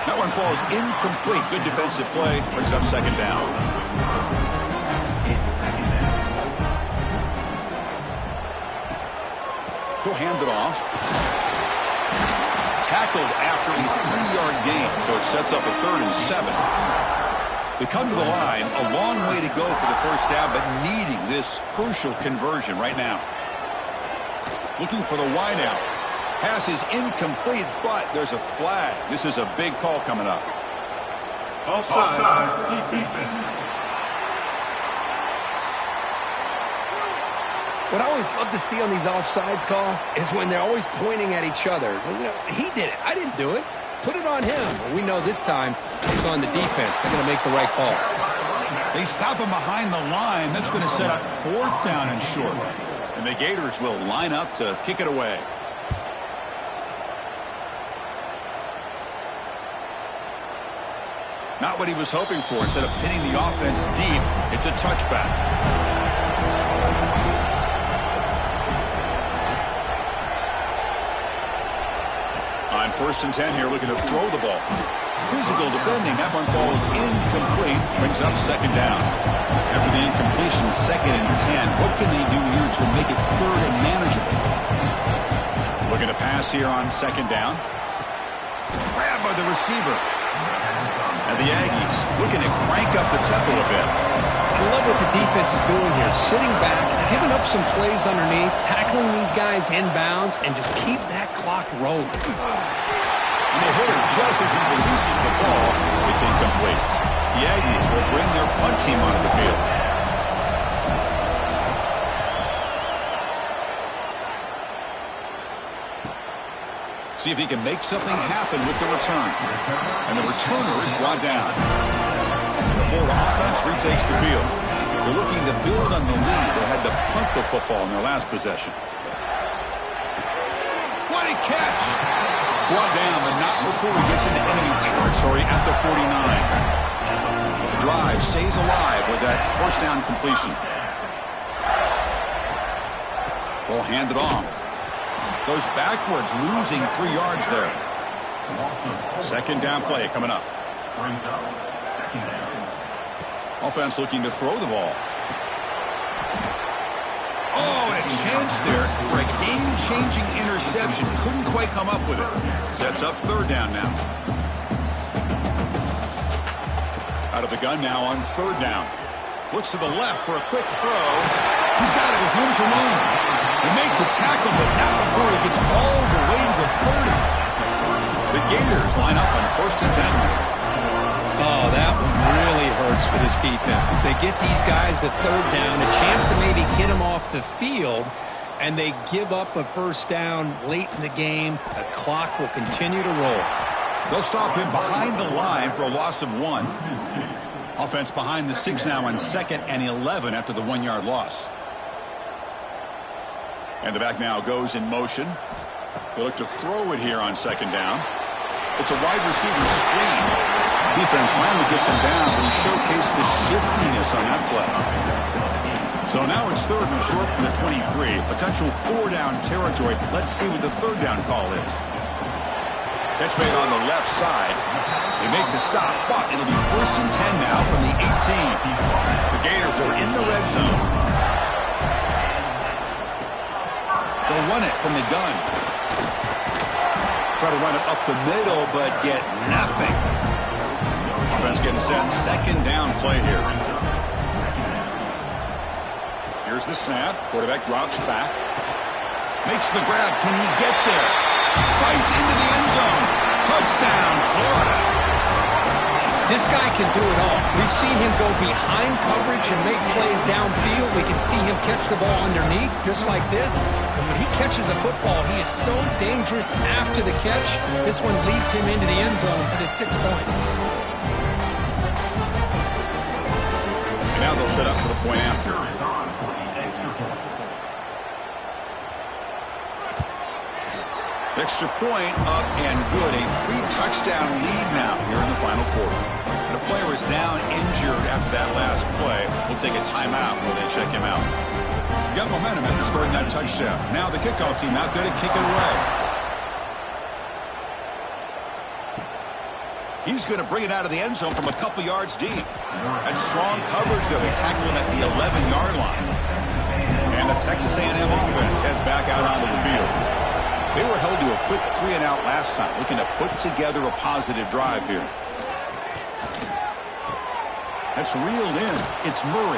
A: That one falls incomplete. Good defensive play, brings up second down. He'll hand it off. Tackled after a 3-yard gain, so it sets up a 3rd and 7. They come to the line, a long way to go for the first down, but needing this crucial conversion right now. Looking for the wideout. Pass is incomplete, but there's a flag. This is a big call coming up.
E: Offside, defense.
C: What I always love to see on these offsides call is when they're always pointing at each other. You know, he did it. I didn't do it. Put it on him. Well, we know this time it's on the defense. They're going to make the right call.
A: They stop him behind the line. That's going to set up fourth down and short. And the Gators will line up to kick it away. Not what he was hoping for. Instead of pinning the offense deep, it's a touchback. On 1st and 10 here, looking to throw the ball. Physical defending. That one falls incomplete. Brings up second down. After the incompletion, 2nd and 10. What can they do here to make it 3rd and manageable? Looking to pass here on 2nd down. Grab by the receiver. And the Aggies looking to crank up the tempo a bit.
B: I love what the defense is doing here. Sitting back, giving up some plays underneath, tackling these guys inbounds, and just keep that clock rolling.
A: And they hit him just as he releases the ball. It's incomplete. The Aggies will bring their punt team onto the field. See if he can make something happen with the return. And the returner is brought down. The Florida offense retakes the field. They're looking to build on the lead. They had to punt the football in their last possession. Big catch. Brought down, but not before he gets into enemy territory at the 49. The drive stays alive with that first down completion. Ball handed off. Goes backwards, losing 3 yards there. Second down play coming up. Offense looking to throw the ball. Oh, and a chance there for a game-changing interception. Couldn't quite come up with it. Sets up third down now. Out of the gun now on third down. Looks to the left for a quick throw. He's got it with room to roam. They make the tackle, but not before he gets all the way to the 30. The Gators line up on first and 10.
B: Oh, that one really hurts for this defense. They get these guys to third down, a chance to maybe get them off the field, and they give up a first down late in the game. The clock will continue to roll.
A: They'll stop him behind the line for a loss of 1. Offense behind the 6 now on 2nd and 11 after the 1-yard loss. And the back now goes in motion. They look to throw it here on 2nd down. It's a wide receiver screen. Defense finally gets him down, but he showcased the shiftiness on that play. So now it's 3rd and short from the 23. Potential 4-down territory. Let's see what the 3rd down call is. Catch made on the left side. They make the stop, but it'll be 1st and 10 now from the 18. The Gators are in the red zone. They'll run it from the gun. Try to run it up the middle, but get nothing. Offense getting set. 2nd down play here. Here's the snap. Quarterback drops back. Makes the grab. Can he get there? Fights into the end zone. Touchdown, Florida.
B: This guy can do it all. We've seen him go behind coverage and make plays downfield. We can see him catch the ball underneath, just like this. And when he catches a football, he is so dangerous after the catch. This one leads him into the end zone for the 6 points.
A: And now they'll set up for the point after. Extra point up and good. A 3-touchdown lead now here in the final quarter. The player is down injured after that last play. We'll take a timeout while they check him out. Got momentum after scoring that touchdown. Now the kickoff team out there to kick it away. He's going to bring it out of the end zone from a couple yards deep. That's strong coverage, though. They tackle him at the 11-yard line. And the Texas A&M offense heads back out onto the field. They were held to a quick 3-and-out last time, looking to put together a positive drive here. That's reeled in. It's Murray.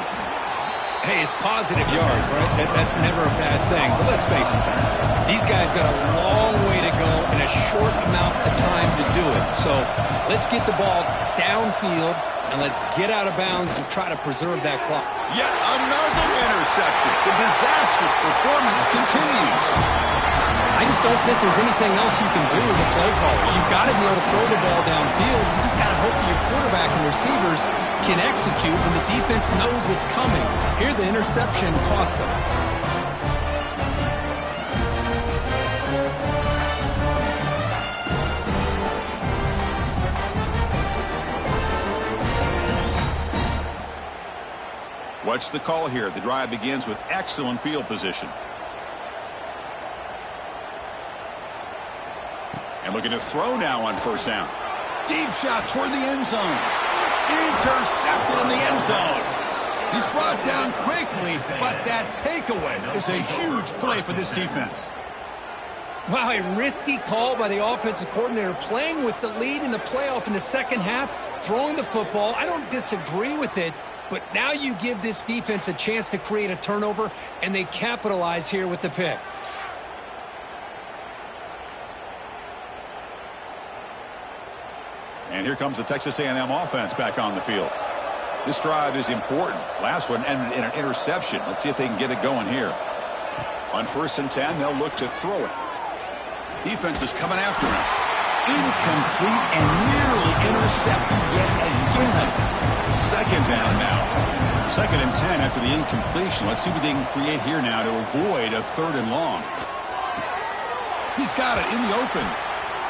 B: Hey, it's positive yards, right? That's never a bad thing. But let's face it, guys. These guys got a long way to go in a short amount of time to do it. So let's get the ball downfield, and let's get out of bounds to try to preserve that clock.
A: Yet another interception. The disastrous performance continues.
B: I just don't think there's anything else you can do as a play caller. You've got to be able to throw the ball downfield. You just got to hope that your quarterback and receivers can execute when the defense knows it's coming. Here, the interception cost them.
A: What's the call here? The drive begins with excellent field position. And looking to throw now on 1st down. Deep shot toward the end zone. Intercepted in the end zone. He's brought down quickly, but that takeaway is a huge play for this defense.
B: Wow, a risky call by the offensive coordinator, playing with the lead in the playoff in the second half, throwing the football. I don't disagree with it, but now you give this defense a chance to create a turnover, and they capitalize here with the pick.
A: And here comes the Texas A&M offense back on the field. This drive is important. Last one ended in an interception. Let's see if they can get it going here. On 1st and 10, they'll look to throw it. Defense is coming after him. Incomplete and nearly intercepted yet again. 2nd down now. 2nd and 10 after the incompletion. Let's see what they can create here now to avoid a 3rd and long. He's got it in the open.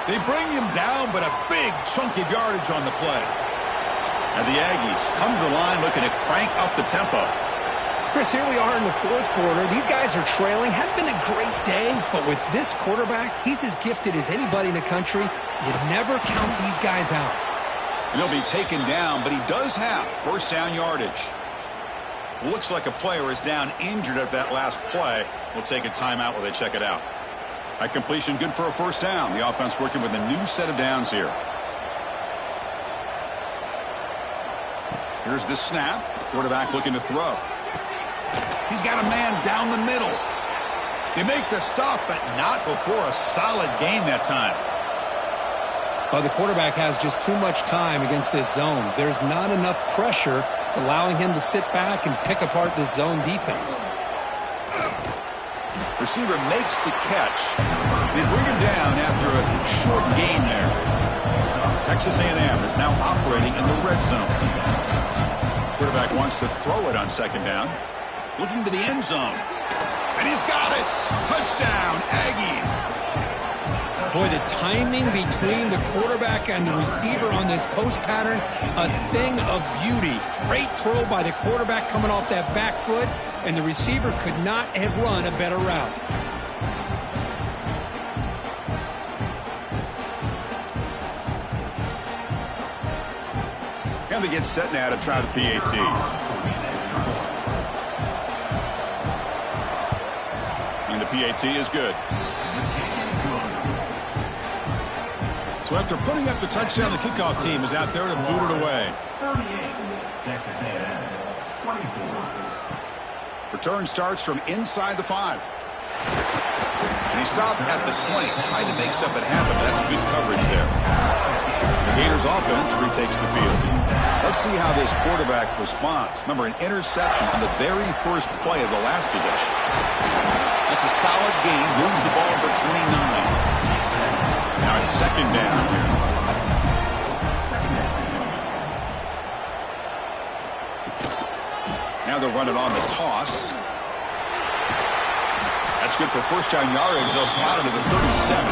A: They bring him down, but a big chunk of yardage on the play. And the Aggies come to the line looking to crank up the tempo.
B: Chris, here we are in the fourth quarter. These guys are trailing. Hadn't been a great day, but with this quarterback, he's as gifted as anybody in the country. You never count these guys out.
A: And he'll be taken down, but he does have first down yardage. Looks like a player is down injured at that last play. We'll take a timeout while they check it out. That completion good for a first down. The offense working with a new set of downs here. Here's the snap. Quarterback looking to throw. He's got a man down the middle. They make the stop, but not before a solid gain that time.
B: Well, the quarterback has just too much time against this zone. There's not enough pressure. It's allowing him to sit back and pick apart this zone defense.
A: Receiver makes the catch. They bring him down after a short gain there. Texas A&M is now operating in the red zone. Quarterback wants to throw it on second down. Looking to the end zone. And he's got it. Touchdown, Aggies.
B: Boy, the timing between the quarterback and the receiver on this post pattern, a thing of beauty. Great throw by the quarterback coming off that back foot, and the receiver could not have run a better route.
A: And they get set now to try the PAT. And the PAT is good. So after putting up the touchdown, the kickoff team is out there to boot it away.
E: 38, Texas A&M, 24.
A: Return starts from inside the 5. And he stopped at the 20, trying to make something happen, but that's good coverage there. The Gators offense retakes the field. Let's see how this quarterback responds. Remember, an interception on the very first play of the last possession. That's a solid gain, moves the ball to the 29. Now it's second down here. Now they're running on the toss. That's good for first down yardage. They'll spot it at the 37.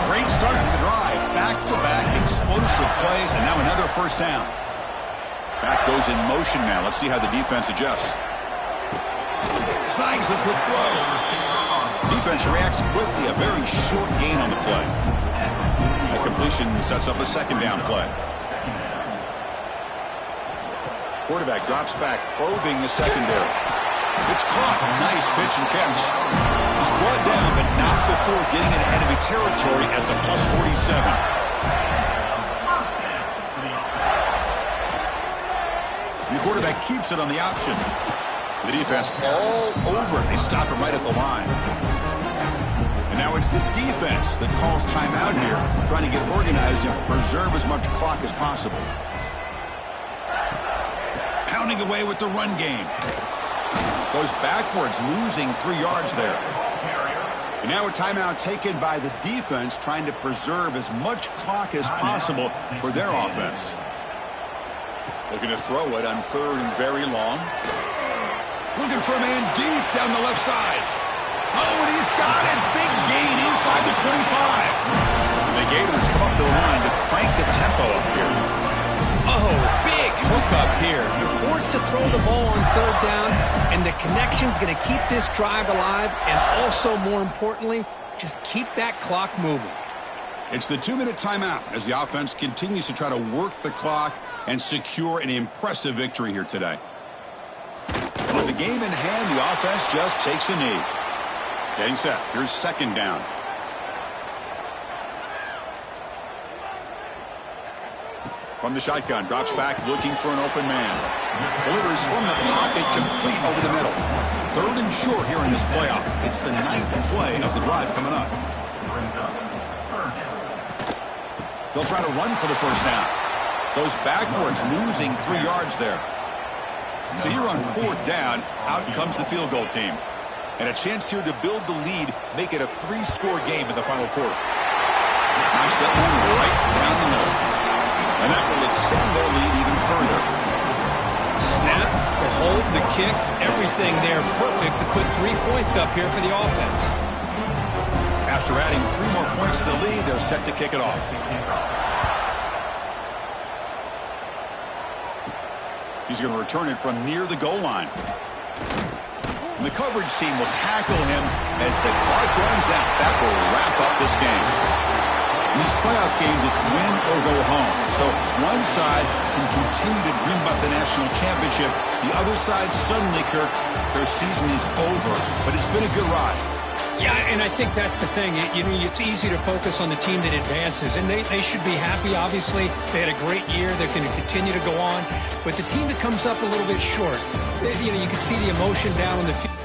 A: Great start to the drive. Back-to-back explosive plays, and now another first down. Back goes in motion now. Let's see how the defense adjusts. Snags the quick throw. Defense reacts quickly. A very short gain on the play. The completion sets up a second down play. Quarterback drops back, probing the secondary. It's caught. Nice pitch and catch. He's brought down, but not before getting into enemy territory at the plus 47. The quarterback keeps it on the option. The defense all over it. They stop him right at the line. And now it's the defense that calls timeout here, trying to get organized and preserve as much clock as possible. Pounding away with the run game. Goes backwards, losing 3 yards there. And now a timeout taken by the defense, trying to preserve as much clock as possible for their offense. Looking to throw it on third and very long. Looking for a man deep down the left side. Oh, and he's got it. Big gain inside the 25. The Gators come up to the line to crank the tempo up here.
B: Oh, big hookup here. You're forced to throw the ball on third down, and the connection's going to keep this drive alive, and also, more importantly, just keep that clock moving.
A: It's the 2-minute timeout as the offense continues to try to work the clock and secure an impressive victory here today. With the game in hand, the offense just takes a knee. Getting set. Here's second down. From the shotgun, drops back, looking for an open man. Delivers from the pocket, complete over the middle. Third and short here in this playoff. It's the 9th play of the drive coming up. They'll try to run for the first down. Goes backwards, losing 3 yards there. So here on fourth down, out comes the field goal team. And a chance here to build the lead, make it a 3-score game in the final quarter. Knocks that one right down the middle. And that will extend their lead even further.
B: Snap, the hold, the kick, everything there perfect to put 3 points up here for the offense.
A: After adding 3 more points to the lead, they're set to kick it off. He's going to return it from near the goal line. And the coverage team will tackle him as the clock runs out. That will wrap up this game. In these playoff games, it's win or go home. So one side can continue to dream about the national championship. The other side, suddenly, Kirk, their season is over. But it's been a good ride.
B: Yeah, and I think that's the thing. It's easy to focus on the team that advances, and they should be happy, obviously. They had a great year. They're going to continue to go on. But the team that comes up a little bit short, you can see the emotion down on the field.